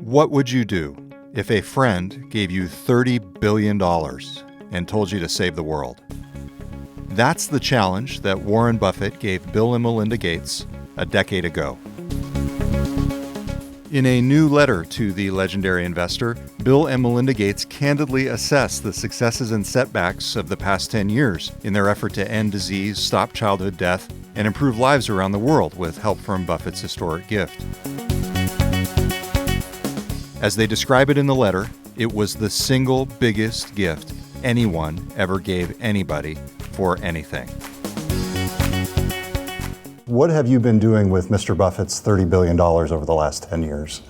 What would you do if a friend gave you $30 billion and told you to save the world? That's the challenge that Warren Buffett gave Bill and Melinda Gates a decade ago. In a new letter to the legendary investor, Bill and Melinda Gates candidly assess the successes and setbacks of the past 10 years in their effort to end disease, stop childhood death, and improve lives around the world with help from Buffett's historic gift. As they describe it in the letter, it was the single biggest gift anyone ever gave anybody for anything. What have you been doing with Mr. Buffett's $30 billion over the last 10 years?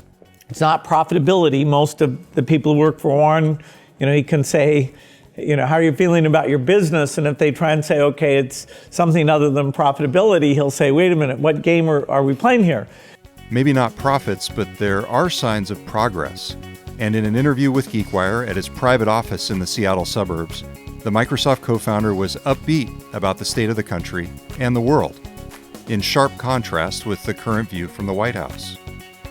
It's not profitability. Most of the people who work for Warren, he can say, how are you feeling about your business? And if they try and say, okay, it's something other than profitability, he'll say, wait a minute, what game are we playing here? Maybe not profits, but there are signs of progress. And in an interview with GeekWire at his private office in the Seattle suburbs, the Microsoft co-founder was upbeat about the state of the country and the world, in sharp contrast with the current view from the White House.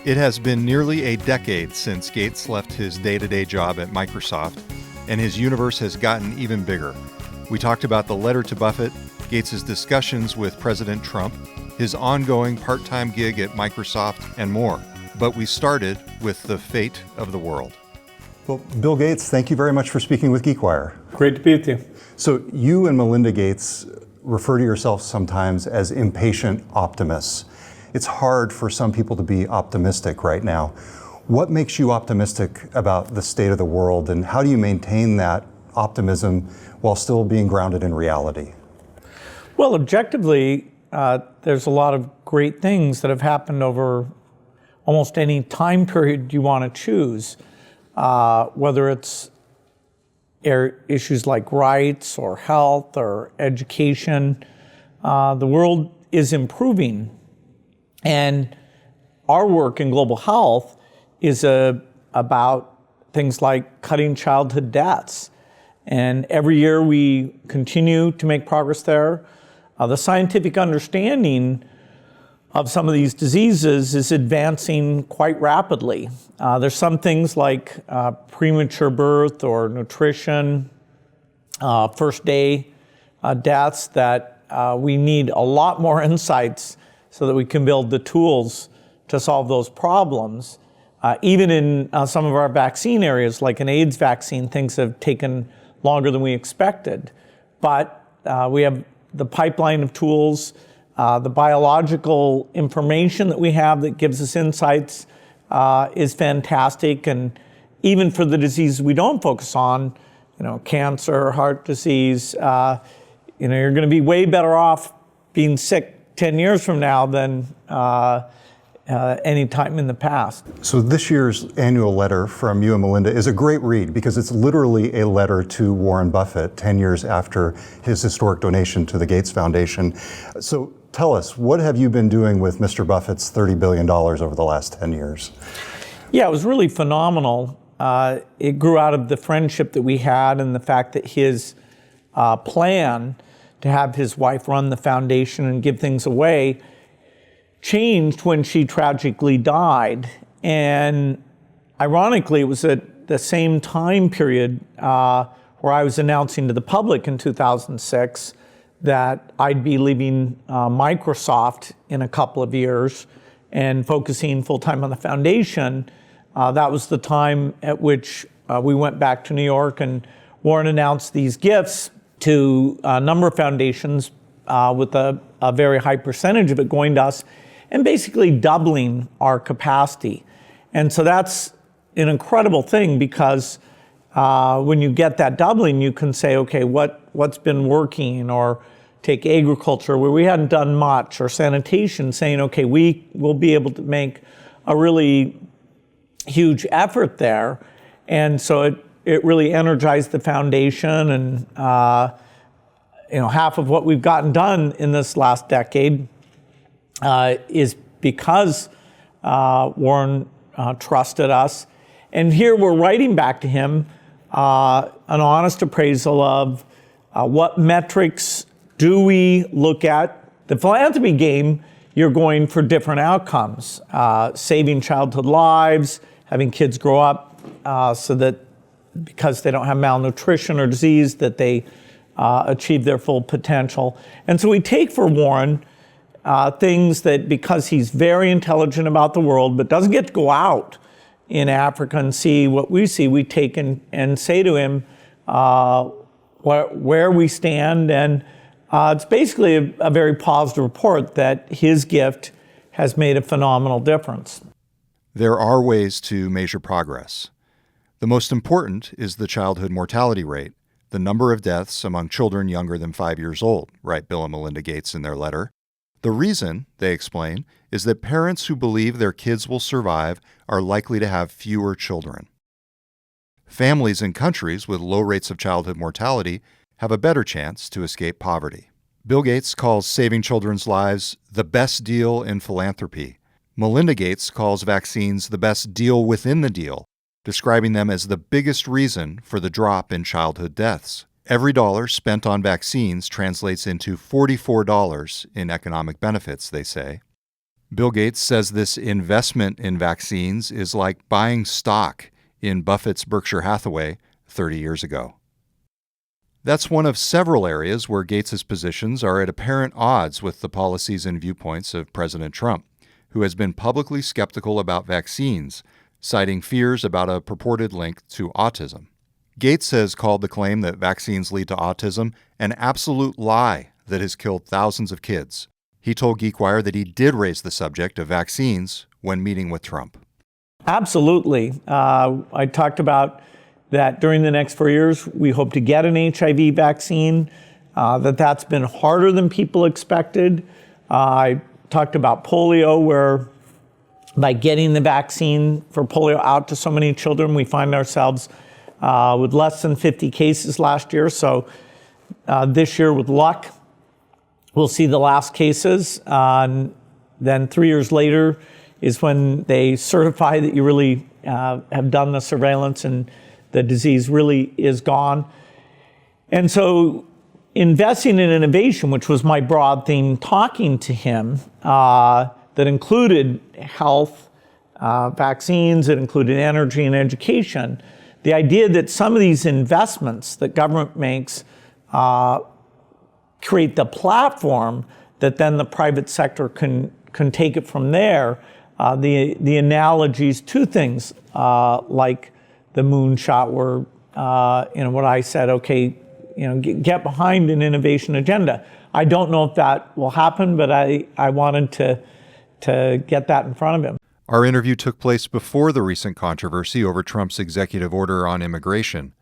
It has been nearly a decade since Gates left his day-to-day job at Microsoft, and his universe has gotten even bigger. We talked about the letter to Buffett, Gates' discussions with President Trump, his ongoing part-time gig at Microsoft, and more. But we started with the fate of the world. Well, Bill Gates, thank you very much for speaking with GeekWire. Great to be with you. So you and Melinda Gates refer to yourself sometimes as impatient optimists. It's hard for some people to be optimistic right now. What makes you optimistic about the state of the world, and how do you maintain that optimism while still being grounded in reality? Well, objectively, there's a lot of great things that have happened over almost any time period you want to choose, whether it's issues like rights or health or education. The world is improving. And our work in global health is about things like cutting childhood deaths. And every year we continue to make progress there. The scientific understanding of some of these diseases is advancing quite rapidly. There's some things like premature birth or nutrition, first day deaths that we need a lot more insights so that we can build the tools to solve those problems. Even in some of our vaccine areas, like an AIDS vaccine, things have taken longer than we expected. But we have the pipeline of tools, the biological information that we have that gives us insights is fantastic. And even for the diseases we don't focus on, cancer, heart disease, you're going to be way better off being sick 10 years from now than any time in the past. So this year's annual letter from you and Melinda is a great read because it's literally a letter to Warren Buffett 10 years after his historic donation to the Gates Foundation. So tell us, what have you been doing with Mr. Buffett's $30 billion over the last 10 years? Yeah, it was really phenomenal. It grew out of the friendship that we had and the fact that his plan to have his wife run the foundation and give things away changed when she tragically died. And ironically, it was at the same time period where I was announcing to the public in 2006 that I'd be leaving Microsoft in a couple of years and focusing full-time on the foundation. That was the time at which we went back to New York, and Warren announced these gifts to a number of foundations with a very high percentage of it going to us, and basically doubling our capacity. And so that's an incredible thing because when you get that doubling, you can say, okay, what's been working? Or take agriculture where we hadn't done much, or sanitation, saying, okay, we will be able to make a really huge effort there. And so it really energized the foundation, and half of what we've gotten done in this last decade is because Warren trusted us. And here we're writing back to him an honest appraisal of what metrics do we look at. The philanthropy game, you're going for different outcomes, saving childhood lives, having kids grow up so that because they don't have malnutrition or disease, that they achieve their full potential. And so we take for Warren things that, because he's very intelligent about the world, but doesn't get to go out in Africa and see what we see, we take and say to him where we stand. And it's basically a very positive report that his gift has made a phenomenal difference. There are ways to measure progress. The most important is the childhood mortality rate, the number of deaths among children younger than 5 years old, write Bill and Melinda Gates in their letter. The reason, they explain, is that parents who believe their kids will survive are likely to have fewer children. Families in countries with low rates of childhood mortality have a better chance to escape poverty. Bill Gates calls saving children's lives the best deal in philanthropy. Melinda Gates calls vaccines the best deal within the deal, describing them as the biggest reason for the drop in childhood deaths. Every dollar spent on vaccines translates into $44 in economic benefits, they say. Bill Gates says this investment in vaccines is like buying stock in Buffett's Berkshire Hathaway 30 years ago. That's one of several areas where Gates's positions are at apparent odds with the policies and viewpoints of President Trump, who has been publicly skeptical about vaccines, citing fears about a purported link to autism. Gates has called the claim that vaccines lead to autism an absolute lie that has killed thousands of kids. He told GeekWire that he did raise the subject of vaccines when meeting with Trump. Absolutely. I talked about that during the next 4 years, we hope to get an HIV vaccine, that's been harder than people expected. I talked about polio, where by getting the vaccine for polio out to so many children, we find ourselves with less than 50 cases last year. So this year, with luck, we'll see the last cases. Then 3 years later is when they certify that you really have done the surveillance and the disease really is gone. And so investing in innovation, which was my broad theme talking to him, that included health, vaccines, it included energy and education. The idea that some of these investments that government makes create the platform that then the private sector can take it from there. The analogies to things like the moonshot were, what I said, okay, get behind an innovation agenda. I don't know if that will happen, but I wanted to get that in front of him. Our interview took place before the recent controversy over Trump's executive order on immigration,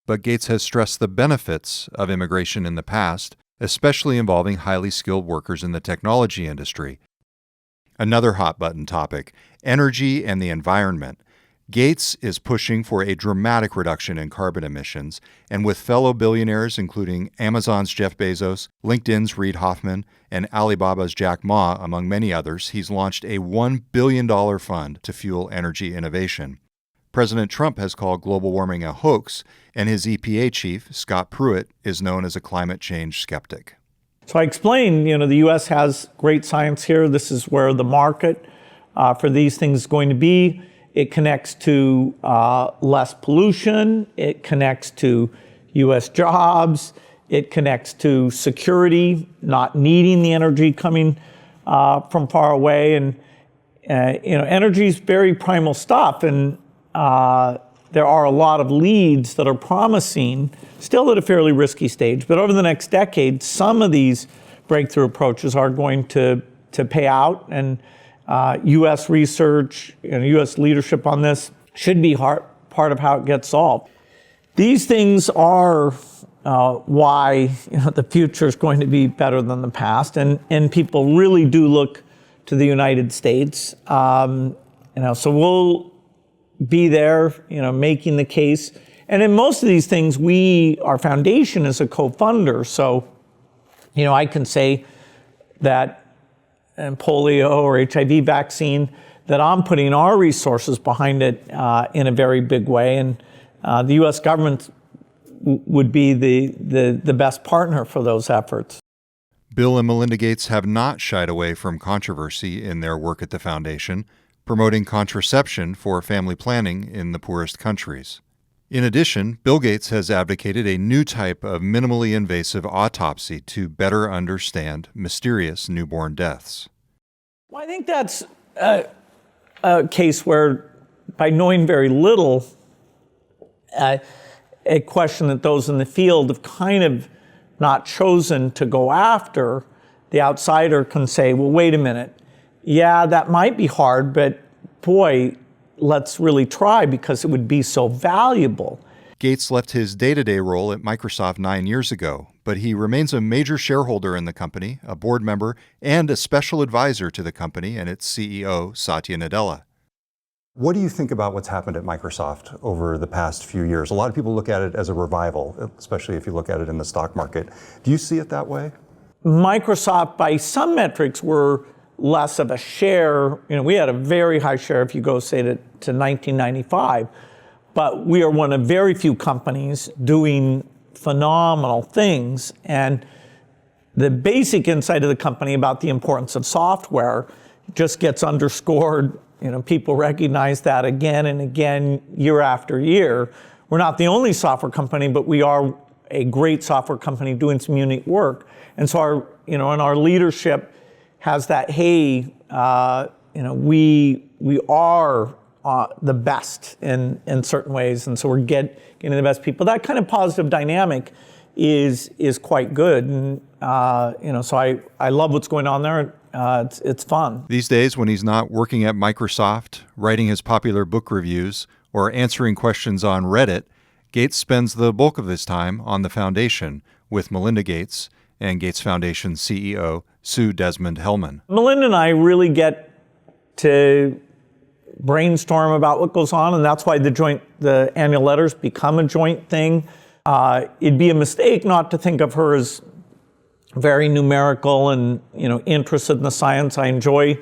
but Gates has stressed the benefits of immigration in the past, especially involving highly skilled workers in the technology industry. Another hot-button topic, energy and the environment. Gates is pushing for a dramatic reduction in carbon emissions, and with fellow billionaires including Amazon's Jeff Bezos, LinkedIn's Reid Hoffman, and Alibaba's Jack Ma, among many others, he's launched a $1 billion fund to fuel energy innovation. President Trump has called global warming a hoax, and his EPA chief, Scott Pruitt, is known as a climate change skeptic. So I explained, the U.S. has great science here. This is where the market for these things is going to be. It connects to less pollution. It connects to U.S. jobs. It connects to security, not needing the energy coming from far away. And, energy is very primal stuff. And there are a lot of leads that are promising, still at a fairly risky stage. But over the next decade, some of these breakthrough approaches are going to pay out. And U.S. research and U.S. leadership on this should be part of how it gets solved. These things are why the future is going to be better than the past, and people really do look to the United States. So we'll be there, making the case. And in most of these things, our foundation is a co-funder. So, I can say that and polio or HIV vaccine, that I'm putting our resources behind it in a very big way. And the U.S. government would be the best partner for those efforts. Bill and Melinda Gates have not shied away from controversy in their work at the foundation, promoting contraception for family planning in the poorest countries. In addition, Bill Gates has advocated a new type of minimally invasive autopsy to better understand mysterious newborn deaths. Well, I think that's a case where, by knowing very little, a question that those in the field have kind of not chosen to go after. The outsider can say, well, wait a minute. Yeah, that might be hard, but boy, let's really try because it would be so valuable. Gates left his day-to-day role at Microsoft 9 years ago, but he remains a major shareholder in the company, a board member, and a special advisor to the company and its CEO, Satya Nadella. What do you think about what's happened at Microsoft over the past few years? A lot of people look at it as a revival, especially if you look at it in the stock market. Do you see it that way? Microsoft, by some metrics, were less of a share. We had a very high share if you go, say, to 1995. But we are one of very few companies doing phenomenal things. And the basic insight of the company about the importance of software just gets underscored. People recognize that again and again, year after year. We're not the only software company, but we are a great software company doing some unique work. And so our leadership has that, hey, we are the best in certain ways, and so we're getting the best people. That kind of positive dynamic is quite good, and so I love what's going on there. It's fun. These days, when he's not working at Microsoft, writing his popular book reviews, or answering questions on Reddit, Gates spends the bulk of his time on the foundation with Melinda Gates and Gates Foundation CEO Sue Desmond-Hellmann. Melinda and I really get to brainstorm about what goes on, and that's why the annual letters become a joint thing. It'd be a mistake not to think of her as very numerical and interested in the science. I enjoy,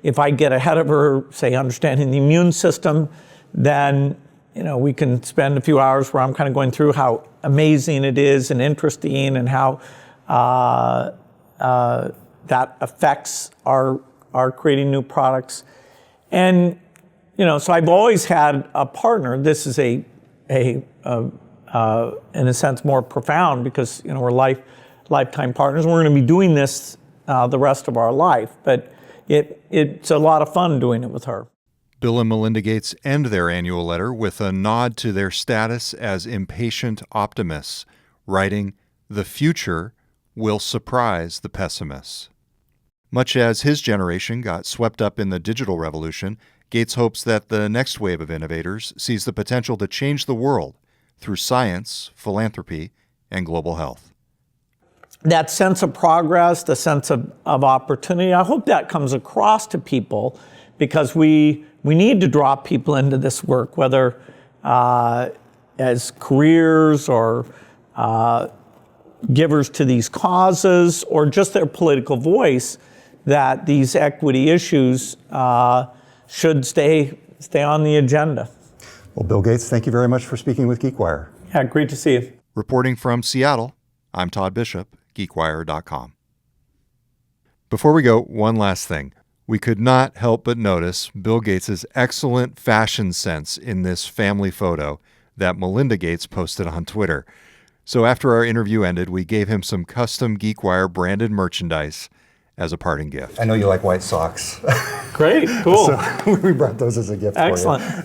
if I get ahead of her, say, understanding the immune system, then we can spend a few hours where I'm kind of going through how amazing it is and interesting, and how that affects our creating new products. And so I've always had a partner. This is in a sense more profound because we're lifetime partners. We're going to be doing this the rest of our life, but it's a lot of fun doing it with her. Bill and Melinda Gates end their annual letter with a nod to their status as impatient optimists, writing, "The future will surprise the pessimists." Much as his generation got swept up in the digital revolution, Gates hopes that the next wave of innovators sees the potential to change the world through science, philanthropy, and global health. That sense of progress, the sense of opportunity, I hope that comes across to people, because we need to draw people into this work, whether as careers or givers to these causes, or just their political voice, that these equity issues should stay on the agenda. Well, Bill Gates, thank you very much for speaking with GeekWire. Yeah, great to see you. Reporting from Seattle, I'm Todd Bishop, GeekWire.com. Before we go, one last thing. We could not help but notice Bill Gates' excellent fashion sense in this family photo that Melinda Gates posted on Twitter. So after our interview ended, we gave him some custom GeekWire branded merchandise as a parting gift. I know you like white socks. Great, cool. So we brought those as a gift Excellent. for you.